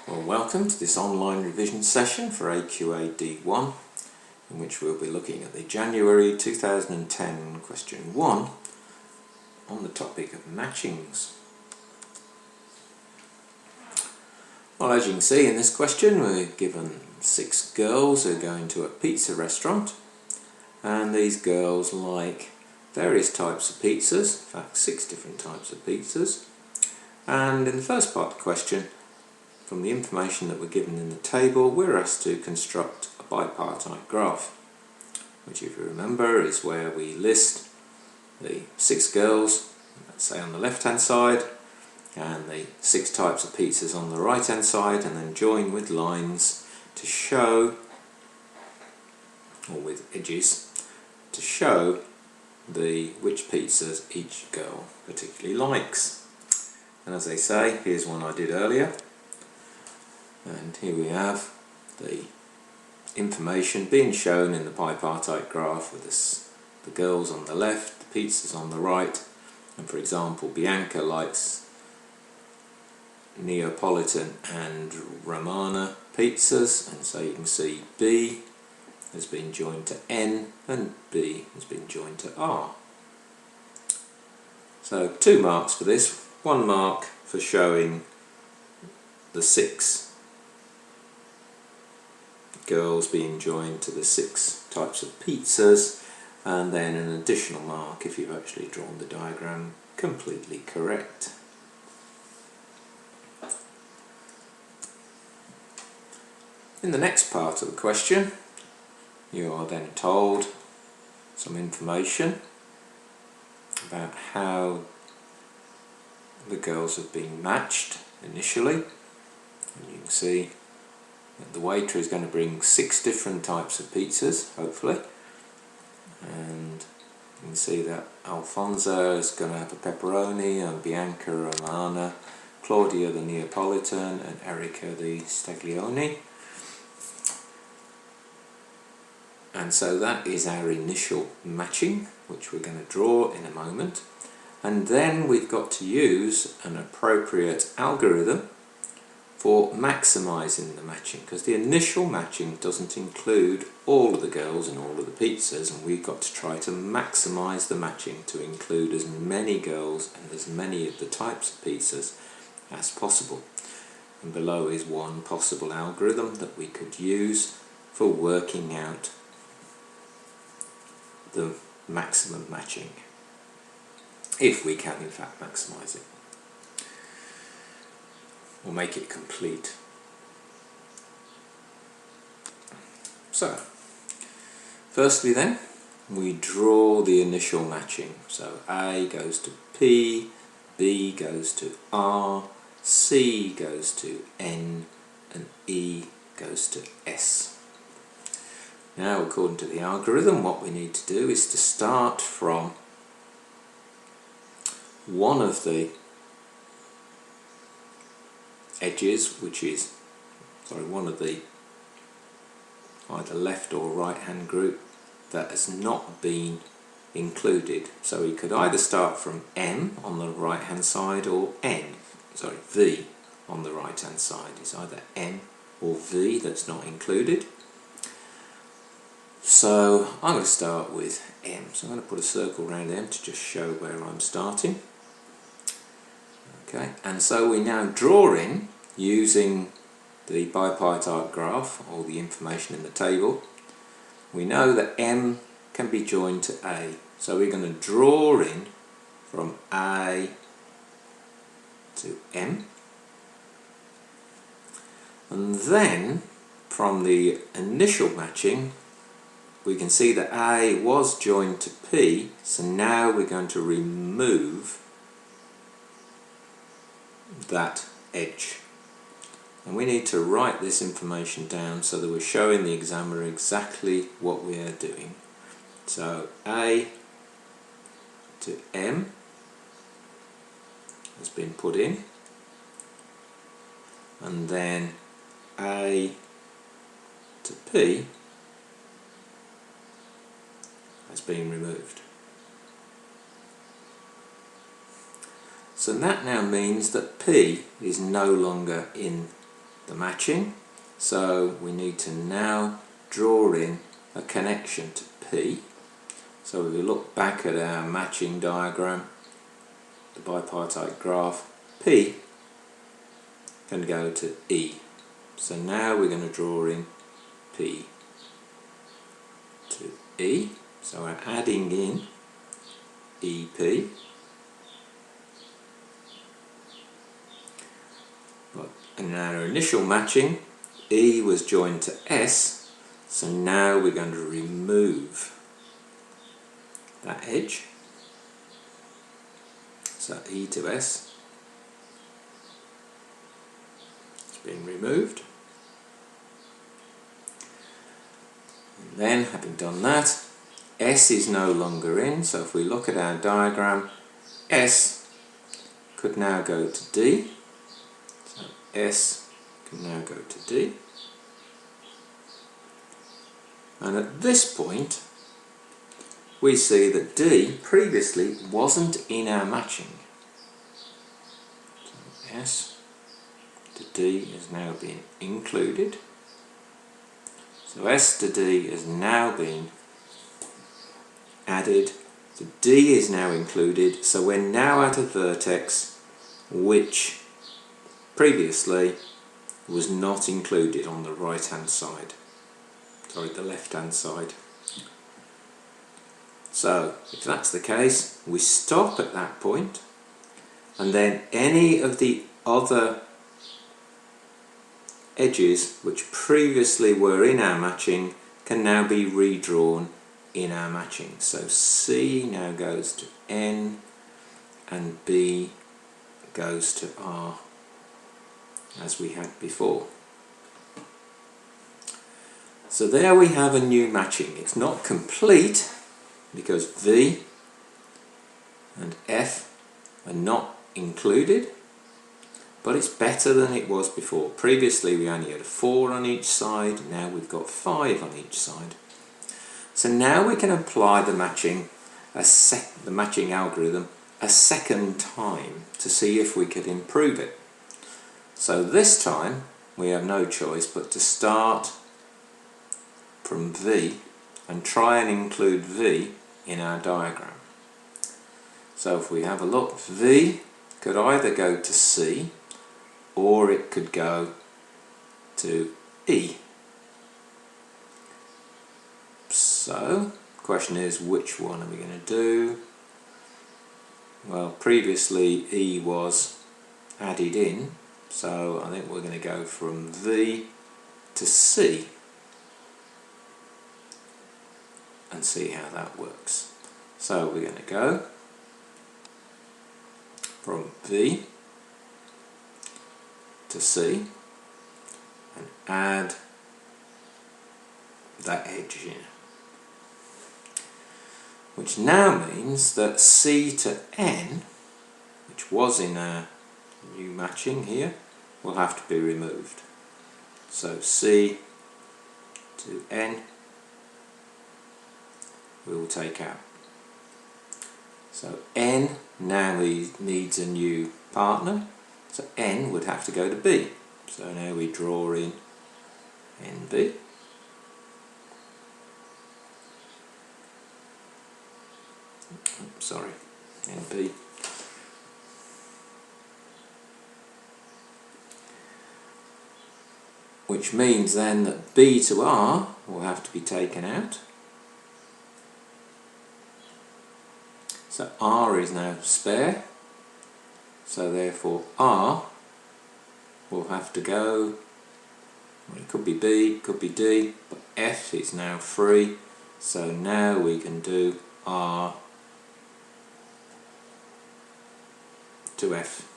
Well, welcome to this online revision session for AQA D1, in which we'll be looking at the January 2010 question 1 on the topic of matchings. Well, as you can see in this question, we're given 6 girls who are going to a pizza restaurant, and these girls like various types of pizzas, in fact 6 different types of pizzas. And in the first part of the question, from the information that we're given in the table, we're asked to construct a bipartite graph, which, if you remember, is where we list the 6 girls, let's say on the left hand side, and the 6 types of pizzas on the right hand side, and then join with lines to show, or with edges, to show which pizzas each girl particularly likes. And as they say, here's one I did earlier. And here we have the information being shown in the bipartite graph with the girls on the left, the pizzas on the right. And for example, Bianca likes Neapolitan and Romana pizzas, and so you can see B has been joined to N and B has been joined to R. So 2 marks for this, 1 mark for showing the 6 girls being joined to the 6 types of pizzas, and then an additional mark if you've actually drawn the diagram completely correct. In the next part of the question, you are then told some information about how the girls have been matched initially. And you can see the waiter is going to bring 6 different types of pizzas, hopefully, and you can see that Alfonso is going to have a pepperoni, and Bianca Romana, Claudia the Neapolitan, and Erica the Staglione. And so that is our initial matching, which we're going to draw in a moment, and then we've got to use an appropriate algorithm for maximising the matching, because the initial matching doesn't include all of the girls and all of the pizzas, and we've got to try to maximise the matching to include as many girls and as many of the types of pizzas as possible. And below is one possible algorithm that we could use for working out the maximum matching, if we can in fact maximise it, or make it complete. So, firstly then, we draw the initial matching. So A goes to P, B goes to R, C goes to N, and E goes to S. Now, according to the algorithm, what we need to do is to start from one of the edges, which is, one of the either left or right hand group that has not been included. So we could either start from M on the right hand side, or V on the right hand side. It's either M or V that's not included. So I'm going to start with M. So I'm going to put a circle around M to just show where I'm starting. Okay, and so we now draw in, using the bipartite graph, or the information in the table, we know that M can be joined to A. So we're going to draw in from A to M. And then, from the initial matching, we can see that A was joined to P, so now we're going to remove that edge. And we need to write this information down so that we're showing the examiner exactly what we are doing. So A to M has been put in, and then A to P has been removed. So that now means that P is no longer in the matching, so we need to now draw in a connection to P. So if we look back at our matching diagram, the bipartite graph, P can go to E. So now we're going to draw in P to E. So we're adding in EP. But in our initial matching, E was joined to S, so now we're going to remove that edge. So E to S has been removed. And then, having done that, S is no longer in, so if we look at our diagram, S could now go to D. So S can now go to D. And at this point, we see that D previously wasn't in our matching. So S to D has now been included. So S to D has now been added. So D is now included. So we're now at a vertex which previously was not included on the right hand side. Sorry, the left hand side. So if that's the case, we stop at that point, and then any of the other edges which previously were in our matching can now be redrawn in our matching. So C now goes to N and B goes to R as we had before. So there we have a new matching. It's not complete because V and F are not included, but it's better than it was before. Previously we only had 4 on each side, now we've got 5 on each side. So now we can apply the matching algorithm a second time to see if we could improve it. So this time we have no choice but to start from V and try and include V in our diagram. So if we have a look, V could either go to C or it could go to E. So the question is, which one are we going to do? Well, previously E was added in, so I think we're going to go from V to C and see how that works. So we're going to go from V to C and add that edge in, which now means that C to N, which was in our new matching here, will have to be removed. So C to N we will take out. So N now needs a new partner, so N would have to go to B. So now we draw in NB. Sorry, NB. Which means then that B to R will have to be taken out. So R is now spare, so therefore R will have to go, well, it could be B, it could be D, but F is now free, so now we can do R to F.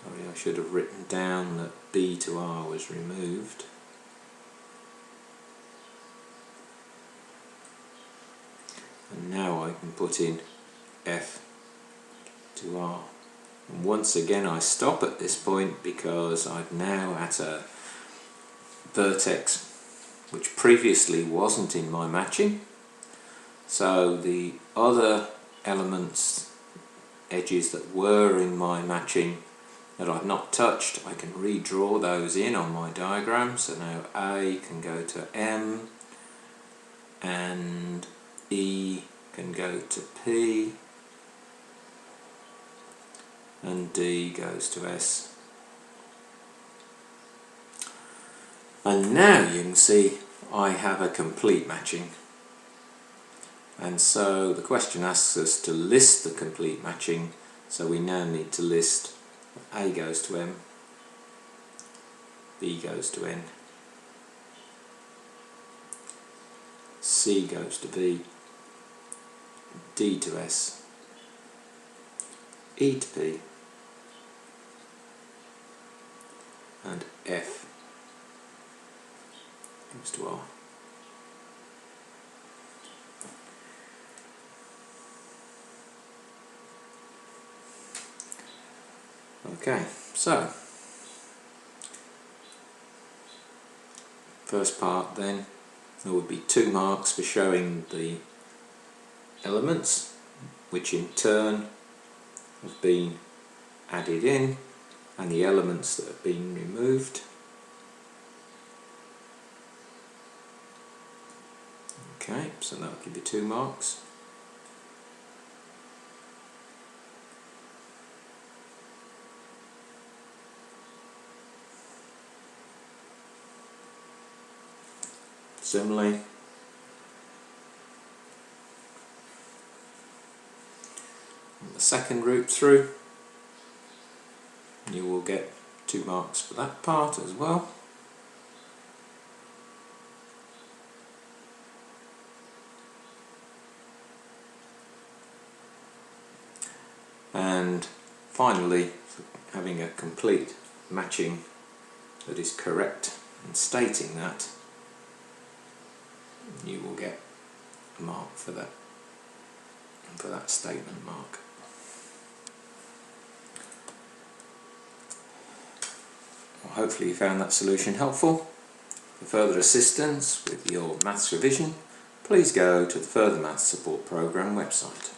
Sorry, I should have written down that B to R was removed. And now I can put in F to R. And once again I stop at this point because I'm now at a vertex which previously wasn't in my matching. So the other elements, edges that were in my matching, that I've not touched, I can redraw those in on my diagram. So now A can go to M, and E can go to P, and D goes to S. And now you can see I have a complete matching. And so the question asks us to list the complete matching, so we now need to list A goes to M, B goes to N, C goes to B, D to S, E to P, and F goes to R. Okay, so first part then, there would be 2 marks for showing the elements, which in turn have been added in, and the elements that have been removed. Okay, so that will give you 2 marks. Similarly, on the second route through, you will get 2 marks for that part as well. And finally, having a complete matching that is correct and stating that, you will get a mark for that statement mark. Well, hopefully you found that solution helpful. For further assistance with your maths revision, please go to the Further Maths Support Programme website.